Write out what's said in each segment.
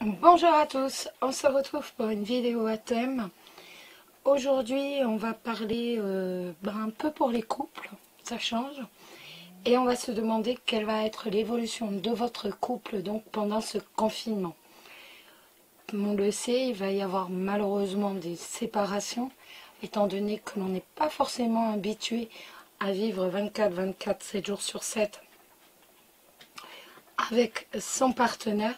Bonjour à tous, on se retrouve pour une vidéo à thème. Aujourd'hui on va parler un peu pour les couples, ça change. Et on va se demander quelle va être l'évolution de votre couple donc pendant ce confinement. On le sait, il va y avoir malheureusement des séparations, étant donné que l'on n'est pas forcément habitué à vivre 24/24, 7 jours sur 7 avec son partenaire.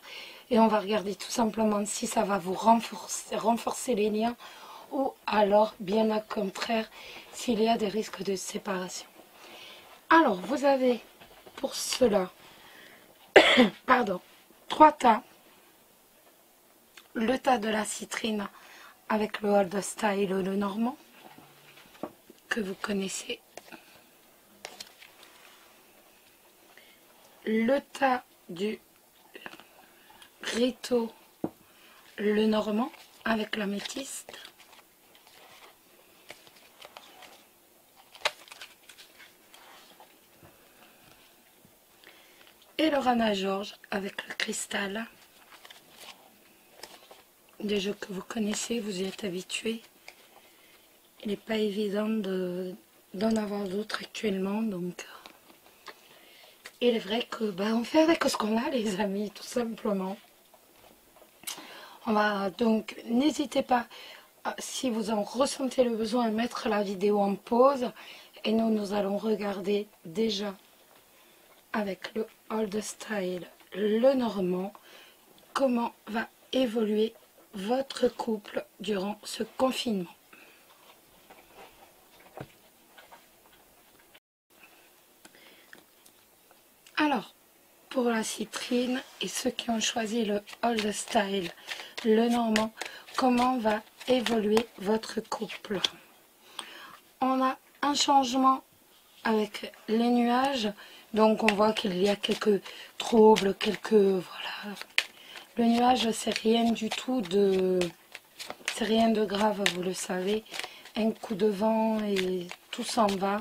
Et on va regarder tout simplement si ça va vous renforcer les liens ou alors, bien au contraire, s'il y a des risques de séparation. Alors, vous avez pour cela, pardon, 3 tas. Le tas de la citrine avec le old style, le normand, que vous connaissez. Le tas du Rito, le normand, avec la métiste. Et le Rana George avec le cristal. Des jeux que vous connaissez, vous y êtes habitués. Il n'est pas évident d'en avoir d'autres actuellement, donc il est vrai que on fait avec ce qu'on a, les amis, tout simplement. On va donc, n'hésitez pas, si vous en ressentez le besoin, à mettre la vidéo en pause. Et nous allons regarder déjà avec le old style, le normand, comment va évoluer votre couple durant ce confinement. Alors, pour la citrine et ceux qui ont choisi le old style, le normand, comment va évoluer votre couple? On a un changement avec les nuages, donc on voit qu'il y a quelques troubles, voilà. Le nuage, c'est rien du tout c'est rien de grave, vous le savez. Un coup de vent et tout s'en va.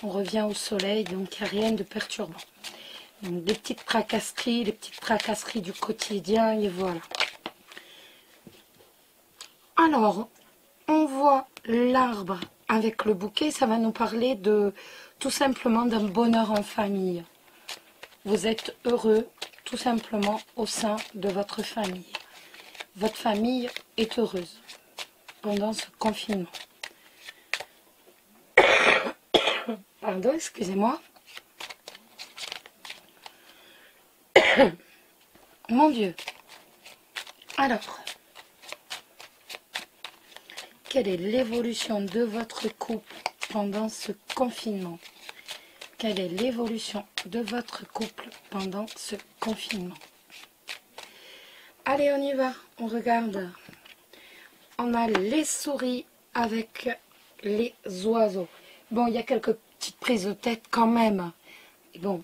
On revient au soleil, donc il n'y a rien de perturbant. Donc des petites tracasseries, du quotidien, et voilà. Alors, on voit l'arbre avec le bouquet, ça va nous parler tout simplement d'un bonheur en famille. Vous êtes heureux tout simplement au sein de votre famille. Votre famille est heureuse pendant ce confinement. Pardon, excusez-moi. Mon Dieu. Alors, quelle est l'évolution de votre couple pendant ce confinement? Quelle est l'évolution de votre couple pendant ce confinement? Allez, on y va. On regarde. On a les souris avec les oiseaux. Bon, il y a quelques petites prises de tête quand même. Bon,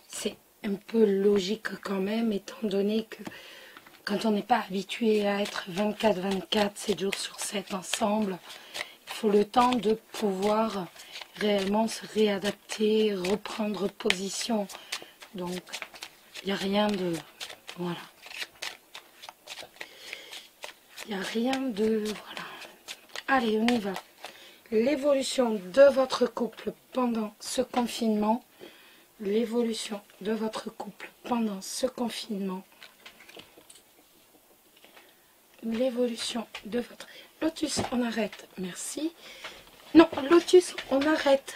c'est un peu logique quand même, étant donné que quand on n'est pas habitué à être 24/24, 7 jours sur 7 ensemble, il faut le temps de pouvoir réellement se réadapter, reprendre position. Donc, il n'y a rien de... Voilà. Il n'y a rien de... Voilà. Allez, on y va. L'évolution de votre couple pendant ce confinement. L'évolution de votre couple pendant ce confinement. L'évolution de votre... Lotus, on arrête. Merci. Non, Lotus, on arrête.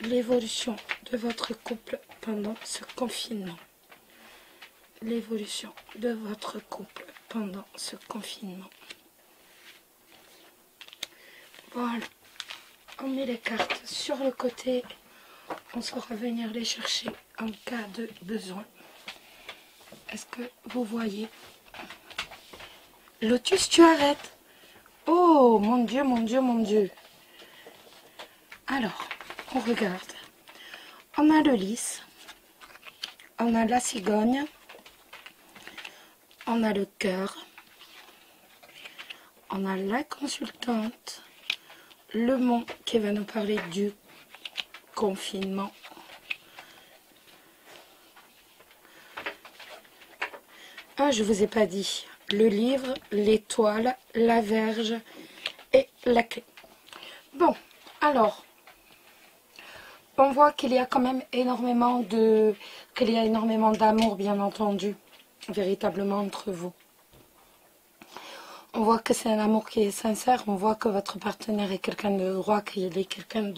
L'évolution de votre couple pendant ce confinement. L'évolution de votre couple pendant ce confinement. Voilà. On met les cartes sur le côté. On saura venir les chercher en cas de besoin. Est-ce que vous voyez? Lotus, tu arrêtes. Oh, mon Dieu, mon Dieu, mon Dieu. Alors, on regarde. On a le lys. On a la cigogne. On a le cœur. On a la consultante. Le mont qui va nous parler du confinement. Ah, je vous ai pas dit. Le livre, l'étoile, la verge et la clé. Bon, alors, on voit qu'il y a quand même énormément d'amour, bien entendu, véritablement entre vous. On voit que c'est un amour qui est sincère, on voit que votre partenaire est quelqu'un de droit, qu'il est quelqu'un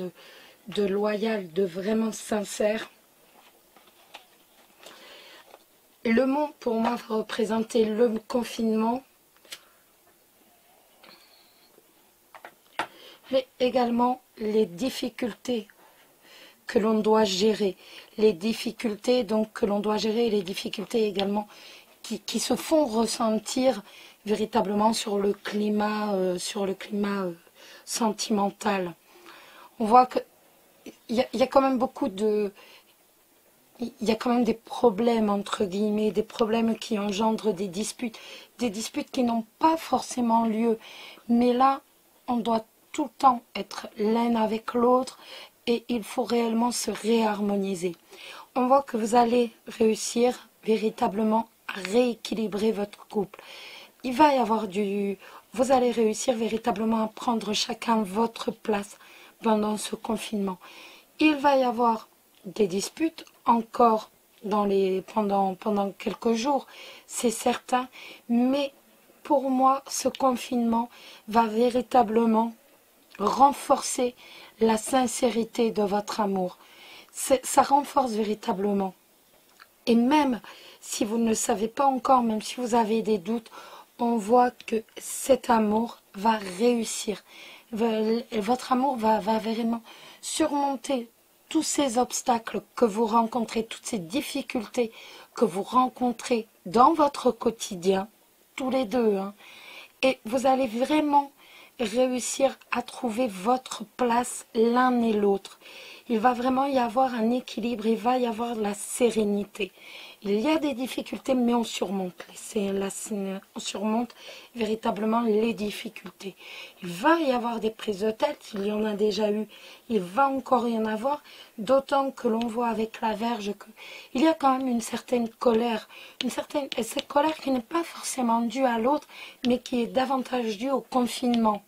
de loyal, de vraiment sincère. Le mot, pour moi, va représenter le confinement, mais également les difficultés que l'on doit gérer. Les difficultés donc que l'on doit gérer et les difficultés également qui se font ressentir véritablement sur le climat, sentimental. On voit que il y a quand même beaucoup de... Il y a quand même des problèmes, entre guillemets, des problèmes qui engendrent des disputes qui n'ont pas forcément lieu. Mais là, on doit tout le temps être l'un avec l'autre et il faut réellement se réharmoniser. On voit que vous allez réussir véritablement à rééquilibrer votre couple. Il va y avoir vous allez réussir véritablement à prendre chacun votre place pendant ce confinement. Il va y avoir des disputes encore pendant quelques jours, c'est certain, mais pour moi, ce confinement va véritablement renforcer la sincérité de votre amour. Ça renforce véritablement. Et même si vous ne le savez pas encore, même si vous avez des doutes, on voit que cet amour va réussir. Votre amour va vraiment surmonter tous ces obstacles que vous rencontrez, toutes ces difficultés que vous rencontrez dans votre quotidien, tous les deux, hein, et vous allez vraiment réussir à trouver votre place l'un et l'autre. Il va vraiment y avoir un équilibre, il va y avoir de la sérénité. Il y a des difficultés, mais on surmonte. On surmonte véritablement les difficultés. Il va y avoir des prises de tête, il y en a déjà eu, il va encore y en avoir, d'autant que l'on voit avec la verge qu'il y a quand même une certaine colère, et cette colère qui n'est pas forcément due à l'autre, mais qui est davantage due au confinement.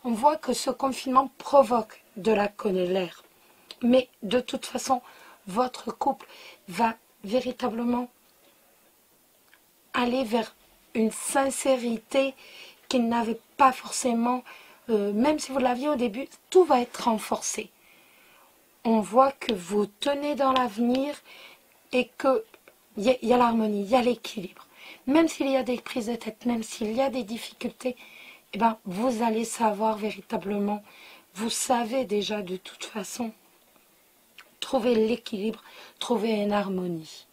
On voit que ce confinement provoque de la colère. Mais de toute façon, votre couple va véritablement aller vers une sincérité qu'il n'avait pas forcément, même si vous l'aviez au début, tout va être renforcé. On voit que vous tenez dans l'avenir et qu'il y a l'harmonie, il y a l'équilibre. Même s'il y a des prises de tête, même s'il y a des difficultés, eh ben, vous allez savoir véritablement, vous savez déjà de toute façon, trouver l'équilibre, trouver une harmonie.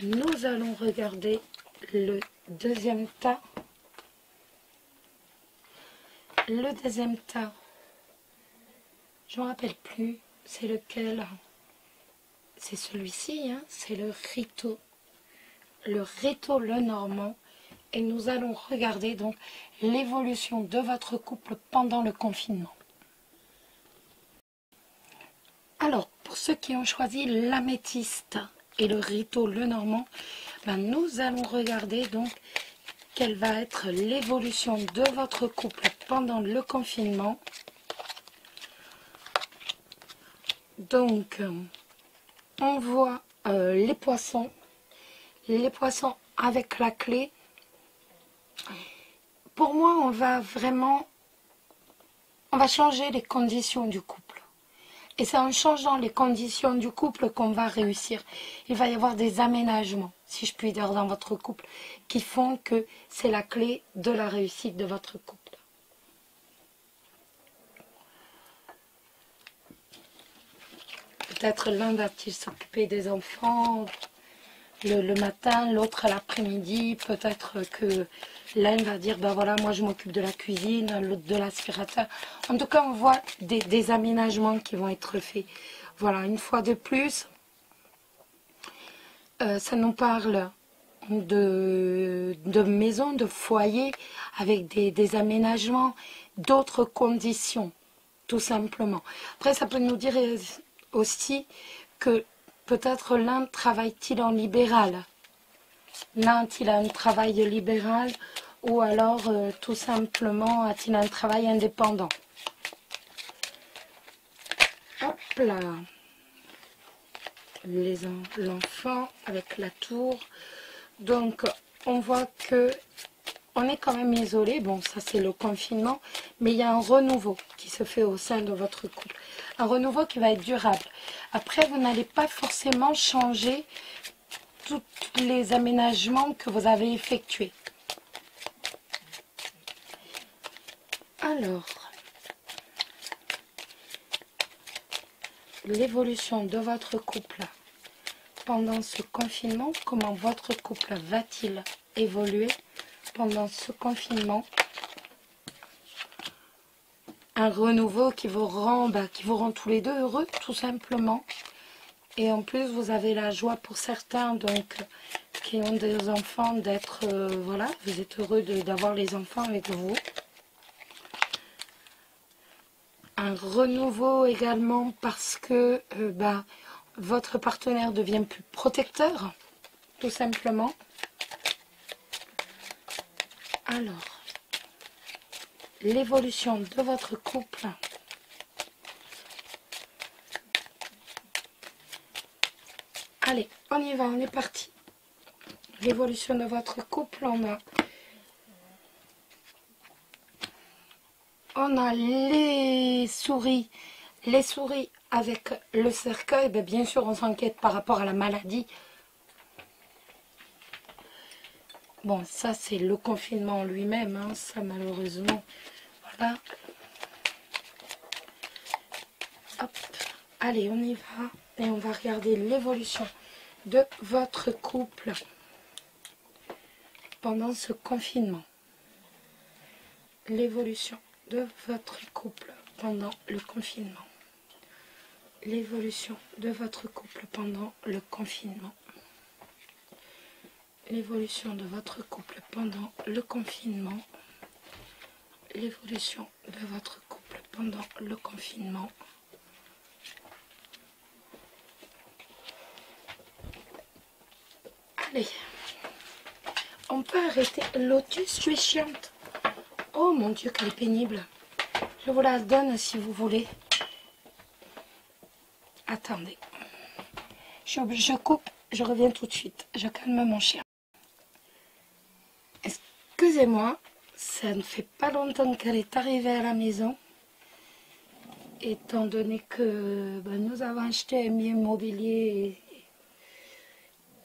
Nous allons regarder le deuxième tas. Le deuxième tas, je ne me rappelle plus, c'est lequel? C'est celui-ci, hein, c'est le Rito. Le Rito Lenormand. Et nous allons regarder donc l'évolution de votre couple pendant le confinement. Alors, pour ceux qui ont choisi l'améthyste et le Rito Lenormand, ben nous allons regarder donc quelle va être l'évolution de votre couple pendant le confinement. Donc, on voit les poissons avec la clé. Pour moi, on va changer les conditions du couple. Et c'est en changeant les conditions du couple qu'on va réussir. Il va y avoir des aménagements, si je puis dire, dans votre couple, qui font que c'est la clé de la réussite de votre couple. Peut-être l'un va-t-il s'occuper des enfants le matin, l'autre à l'après-midi. Peut-être que l'un va dire, ben voilà, moi je m'occupe de la cuisine, l'autre de l'aspirateur. En tout cas, on voit des aménagements qui vont être faits. Voilà, une fois de plus, ça nous parle de maison, de foyer, avec des aménagements, d'autres conditions, tout simplement. Après, ça peut nous dire aussi que peut-être l'un travaille-t-il en libéral. L'un il a un travail libéral ou alors tout simplement a-t-il un travail indépendant. Hop là. L'enfant avec la tour. Donc on voit que on est quand même isolé. Bon, ça c'est le confinement, mais il y a un renouveau qui se fait au sein de votre couple. Un renouveau qui va être durable. Après, vous n'allez pas forcément changer tous les aménagements que vous avez effectués. Alors, l'évolution de votre couple pendant ce confinement, comment votre couple va-t-il évoluer pendant ce confinement? Un renouveau qui vous rend tous les deux heureux, tout simplement. Et en plus, vous avez la joie pour certains, donc qui ont des enfants, d'être, voilà, vous êtes heureux d'avoir les enfants avec vous. Un renouveau également parce que votre partenaire devient plus protecteur, tout simplement. Alors, l'évolution de votre couple. Allez, on y va, on est parti. L'évolution de votre couple, on a les souris avec le cercueil. Bien sûr, on s'inquiète par rapport à la maladie. Bon, ça c'est le confinement lui-même, hein, ça malheureusement. Voilà. Hop. Allez, on y va. Et on va regarder l'évolution de votre couple pendant ce confinement. L'évolution de votre couple pendant le confinement. L'évolution de votre couple pendant le confinement. L'évolution de votre couple pendant le confinement. L'évolution de votre couple pendant le confinement. Allez, on peut arrêter. Lotus, tu es chiante. Oh mon Dieu, qu'elle est pénible. Je vous la donne si vous voulez. Attendez. Je coupe, je reviens tout de suite. Je calme mon chien. Excusez-moi, ça ne fait pas longtemps qu'elle est arrivée à la maison. Étant donné que nous avons acheté un bien mobilier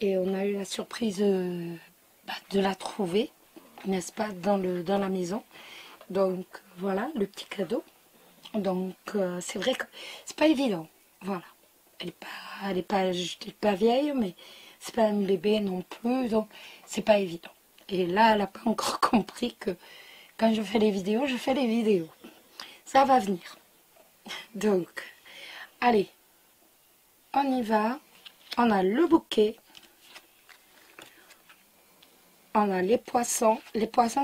et on a eu la surprise de la trouver, n'est-ce pas, dans la maison. Donc voilà, le petit cadeau. Donc c'est vrai que c'est pas évident. Voilà. Elle est pas vieille, mais c'est pas un bébé non plus, donc c'est pas évident. Et là, elle n'a pas encore compris que quand je fais les vidéos, je fais les vidéos. Ça va venir. Donc, allez, on y va. On a le bouquet. On a les poissons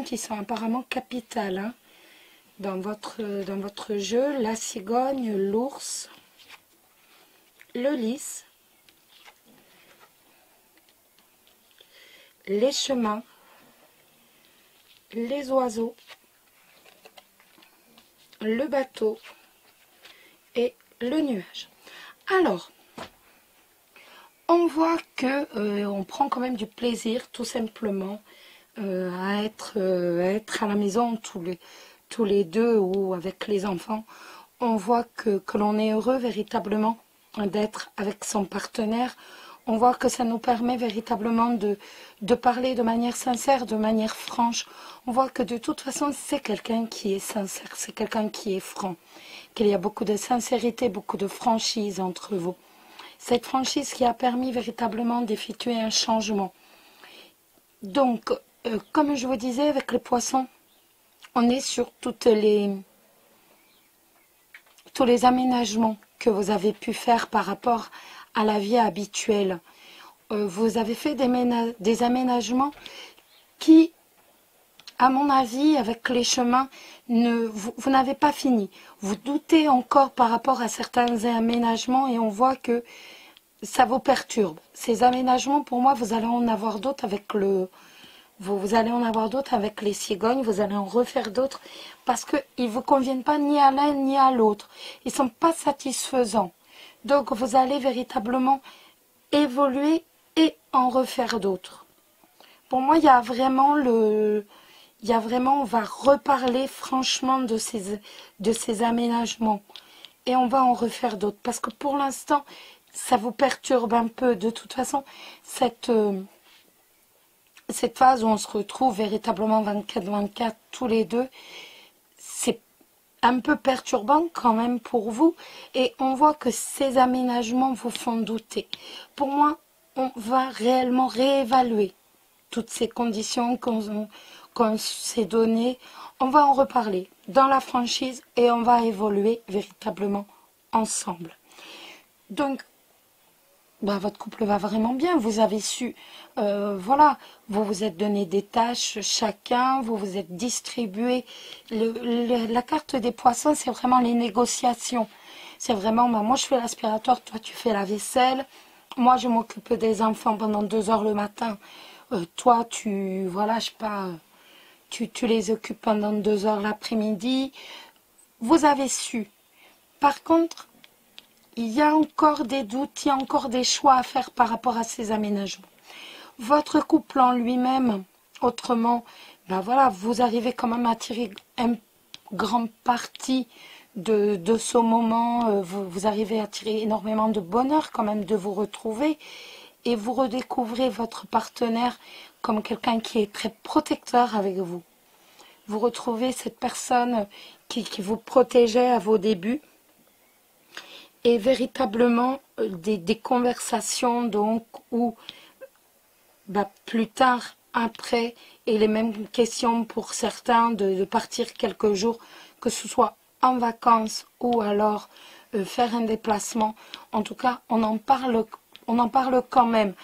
qui sont apparemment capitales hein, dans votre jeu. La cigogne, l'ours, le lys, les chemins, les oiseaux, le bateau et le nuage. Alors, on voit que on prend quand même du plaisir tout simplement à être à la maison tous les deux ou avec les enfants. On voit que l'on est heureux véritablement d'être avec son partenaire. On voit que ça nous permet véritablement de parler de manière sincère, de manière franche. On voit que de toute façon, c'est quelqu'un qui est sincère, c'est quelqu'un qui est franc. Qu'il y a beaucoup de sincérité, beaucoup de franchise entre vous. Cette franchise qui a permis véritablement d'effectuer un changement. Donc, comme je vous disais, avec les poissons, on est sur tous les aménagements que vous avez pu faire par rapport à la vie habituelle. Vous avez fait des aménagements qui, à mon avis, avec les chemins, vous n'avez pas fini. Vous doutez encore par rapport à certains aménagements et on voit que ça vous perturbe. Ces aménagements, pour moi, vous allez en avoir d'autres avec vous allez en avoir d'autres avec les cigognes, vous allez en refaire d'autres parce qu'ils ne vous conviennent pas ni à l'un ni à l'autre. Ils ne sont pas satisfaisants. Donc, vous allez véritablement évoluer et en refaire d'autres. Pour moi, il y a vraiment on va reparler franchement de ces aménagements. Et on va en refaire d'autres. Parce que pour l'instant, ça vous perturbe un peu. De toute façon, cette phase où on se retrouve véritablement 24-24 tous les deux, c'est un peu perturbant quand même pour vous. Et on voit que ces aménagements vous font douter. Pour moi, on va réellement réévaluer toutes ces conditions qu'on s'est données. On va en reparler dans la franchise et on va évoluer véritablement ensemble. Donc, votre couple va vraiment bien. Vous avez su, voilà, vous vous êtes donné des tâches chacun, vous vous êtes distribué. La carte des poissons, c'est vraiment les négociations. C'est vraiment, moi je fais l'aspirateur, toi tu fais la vaisselle. Moi je m'occupe des enfants pendant 2 heures le matin. Toi voilà, je sais pas, tu les occupes pendant 2 heures l'après-midi. Vous avez su. Par contre, il y a encore des doutes, il y a encore des choix à faire par rapport à ces aménagements. Votre couple en lui-même, autrement, voilà, vous arrivez quand même à tirer un grand parti de ce moment. Vous arrivez à tirer énormément de bonheur quand même de vous retrouver. Et vous redécouvrez votre partenaire comme quelqu'un qui est très protecteur avec vous. Vous retrouvez cette personne qui vous protégeait à vos débuts. Et véritablement des conversations donc où plus tard, après, et les mêmes questions pour certains de partir quelques jours, que ce soit en vacances ou alors faire un déplacement. En tout cas, on en parle quand même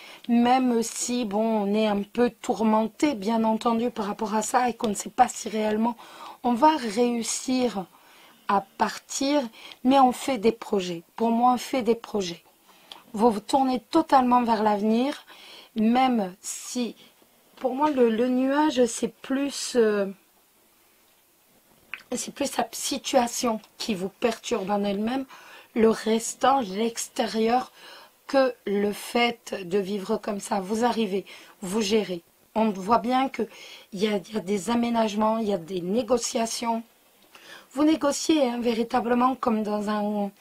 si on est un peu tourmenté, bien entendu, par rapport à ça et qu'on ne sait pas si réellement on va réussir à partir, mais on fait des projets. Pour moi, on fait des projets. Vous vous tournez totalement vers l'avenir, même si, pour moi, le nuage, c'est plus la situation qui vous perturbe en elle-même, le restant, l'extérieur, que le fait de vivre comme ça. Vous arrivez, vous gérez. On voit bien qu'il y a des aménagements, il y a des négociations. Vous négociez véritablement comme dans un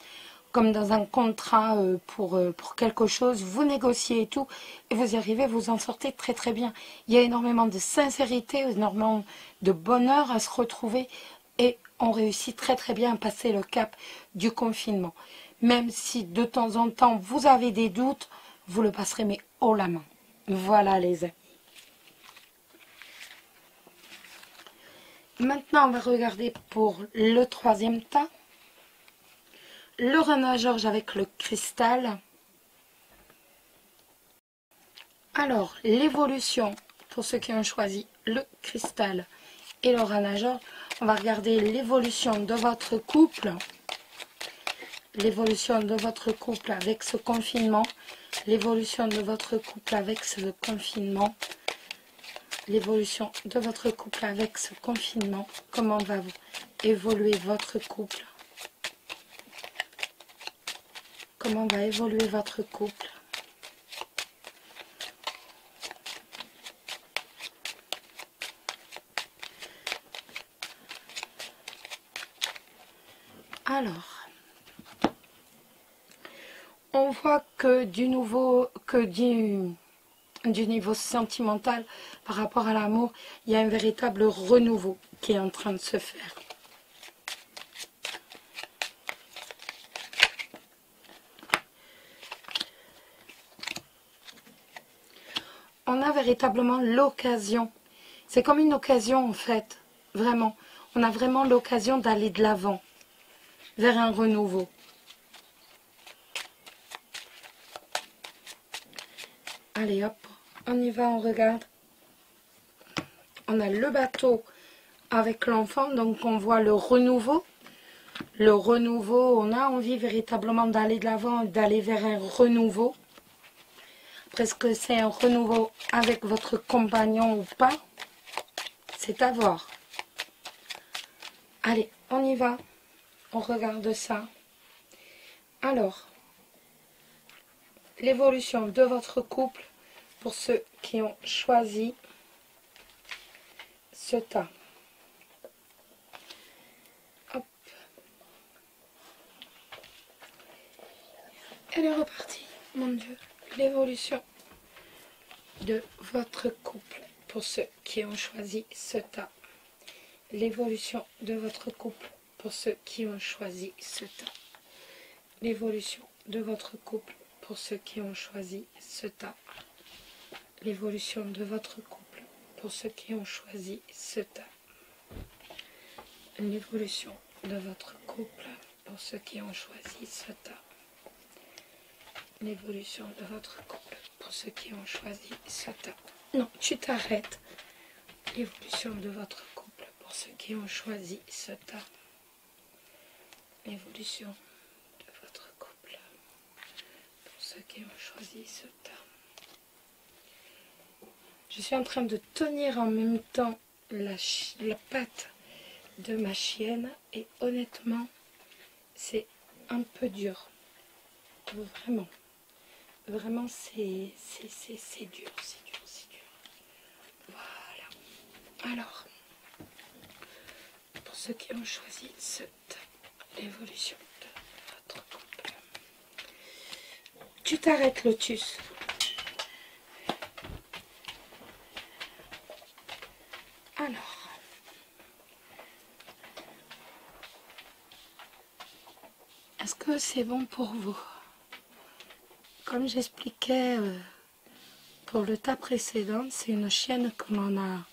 contrat pour quelque chose. Vous négociez et tout, et vous y arrivez, vous en sortez très très bien. Il y a énormément de sincérité, énormément de bonheur à se retrouver, et on réussit très très bien à passer le cap du confinement. Même si de temps en temps vous avez des doutes, vous le passerez mais haut la main. Voilà les amis. Maintenant, on va regarder pour le troisième tas. Le Reine Georges avec le cristal. Alors, l'évolution, pour ceux qui ont choisi le cristal et le Reine Georges, on va regarder l'évolution de votre couple. L'évolution de votre couple avec ce confinement. L'évolution de votre couple avec ce confinement. L'évolution de votre couple avec ce confinement. Comment va évoluer votre couple? Comment va évoluer votre couple? Alors, on voit que du niveau sentimental par rapport à l'amour, il y a un véritable renouveau qui est en train de se faire. On a véritablement l'occasion. C'est comme une occasion en fait, vraiment. On a vraiment l'occasion d'aller de l'avant, vers un renouveau. Allez hop, on y va, on regarde. On a le bateau avec l'enfant, donc on voit le renouveau. Le renouveau, on a envie véritablement d'aller de l'avant, d'aller vers un renouveau. Est-ce que c'est un renouveau avec votre compagnon ou pas? C'est à voir. Allez, on y va. On regarde ça. Alors, l'évolution de votre couple pour ceux qui ont choisi ce tas. Hop. Elle est repartie, mon Dieu. L'évolution de votre couple pour ceux qui ont choisi ce tas. L'évolution de votre couple pour ceux qui ont choisi ce tas. L'évolution de votre couple pour ceux qui ont choisi ce tas. L'évolution de votre couple pour ceux qui ont choisi ce tas. L'évolution de votre couple pour ceux qui ont choisi ce tas. L'évolution de votre couple pour ceux qui ont choisi ce tas. Non, tu t'arrêtes. L'évolution de votre couple pour ceux qui ont choisi ce tas. L'évolution de votre couple pour ceux qui ont choisi ce tas. Je suis en train de tenir en même temps la patte de ma chienne et honnêtement, c'est un peu dur. Vraiment. Vraiment, c'est dur, c'est dur, c'est dur. Voilà. Alors, pour ceux qui ont choisi l'évolution de votre couple. Tu t'arrêtes, Lotus. Alors, est-ce que c'est bon pour vous? Comme j'expliquais pour le tas précédent, c'est une chienne que l'on a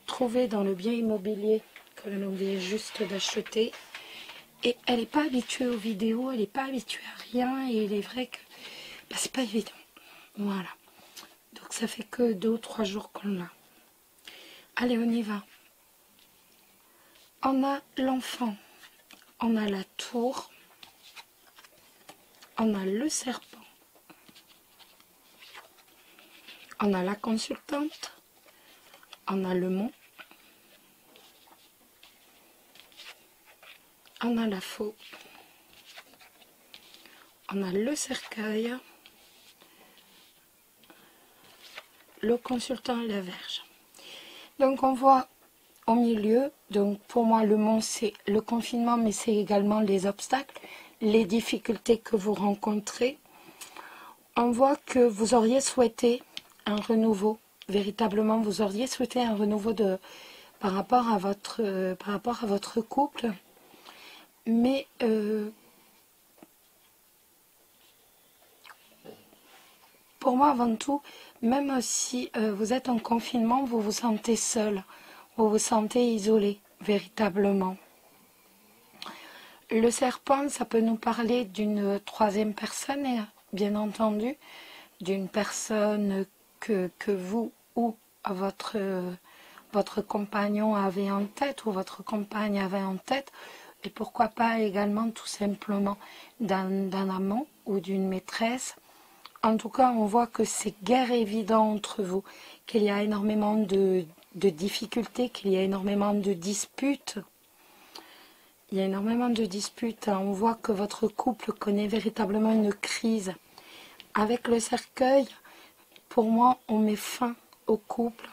trouvée dans le bien immobilier que l'on vient juste d'acheter. Et elle n'est pas habituée aux vidéos, elle n'est pas habituée à rien. Et il est vrai que c'est pas évident. Voilà. Donc ça fait que 2 ou 3 jours qu'on l'a. Allez, on y va. On a l'enfant, on a la tour, on a le serpent. On a la consultante, on a le mont, on a la faux, on a le cercueil, le consultant et la verge. Donc on voit au milieu, donc pour moi le mont c'est le confinement, mais c'est également les obstacles, les difficultés que vous rencontrez. On voit que vous auriez souhaité un renouveau, véritablement vous auriez souhaité un renouveau par rapport à votre couple, mais pour moi avant tout, même si vous êtes en confinement, vous vous sentez seul, vous vous sentez isolé, véritablement. Le serpent, ça peut nous parler d'une troisième personne, bien entendu, d'une personne que vous ou votre compagnon avait en tête ou votre compagne avait en tête, et pourquoi pas également tout simplement d'un amant ou d'une maîtresse. En tout cas, on voit que c'est guère évident entre vous, qu'il y a énormément de difficultés, qu'il y a énormément de disputes. Il y a énormément de disputes. On voit que votre couple connaît véritablement une crise. Avec le cercueil, pour moi, on met fin au couple.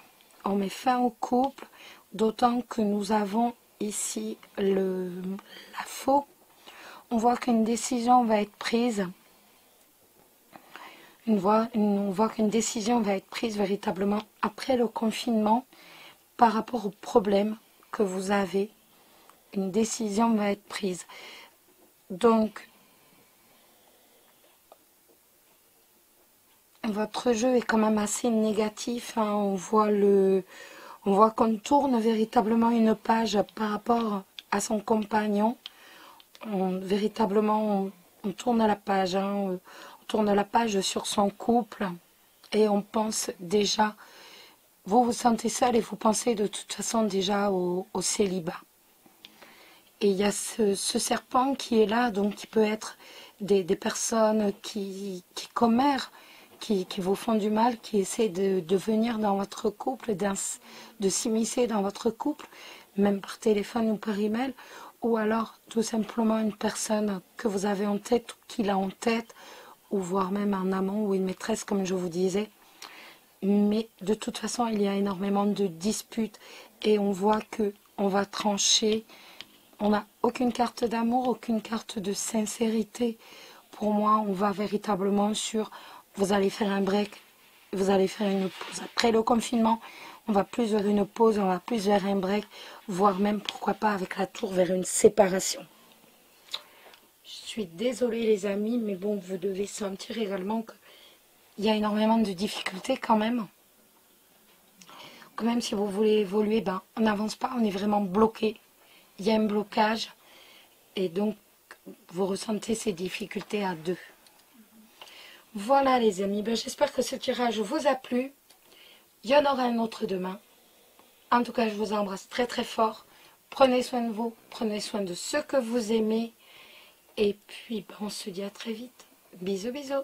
On met fin au couple, d'autant que nous avons ici la faux. On voit qu'une décision va être prise. On voit qu'une décision va être prise véritablement après le confinement par rapport aux problèmes que vous avez. Une décision va être prise. Donc, votre jeu est quand même assez négatif. Hein. On voit qu'on tourne véritablement une page par rapport à son compagnon. Véritablement, on tourne la page. Hein. On tourne la page sur son couple. Et on pense déjà, vous vous sentez seul et vous pensez de toute façon déjà au célibat. Et il y a ce serpent qui est là, donc qui peut être des personnes qui commèrent, qui vous font du mal, qui essaient de venir dans votre couple, de s'immiscer dans votre couple, même par téléphone ou par email, ou alors tout simplement une personne que vous avez en tête ou qu'il a en tête, ou voire même un amant ou une maîtresse comme je vous disais. Mais de toute façon, il y a énormément de disputes et on voit que on va trancher. On n'a aucune carte d'amour, aucune carte de sincérité. Pour moi, on va véritablement sur vous allez faire un break, vous allez faire une pause. Après le confinement, on va plus vers une pause, on va plus vers un break, voire même, pourquoi pas, avec la tour, vers une séparation. Je suis désolée les amis, mais bon, vous devez sentir également qu'il y a énormément de difficultés quand même. Quand même, si vous voulez évoluer, ben, on n'avance pas, on est vraiment bloqué. Il y a un blocage et donc vous ressentez ces difficultés à deux. Voilà les amis, ben, j'espère que ce tirage vous a plu. Il y en aura un autre demain. En tout cas, je vous embrasse très très fort. Prenez soin de vous, prenez soin de ceux que vous aimez. Et puis, ben, on se dit à très vite. Bisous, bisous.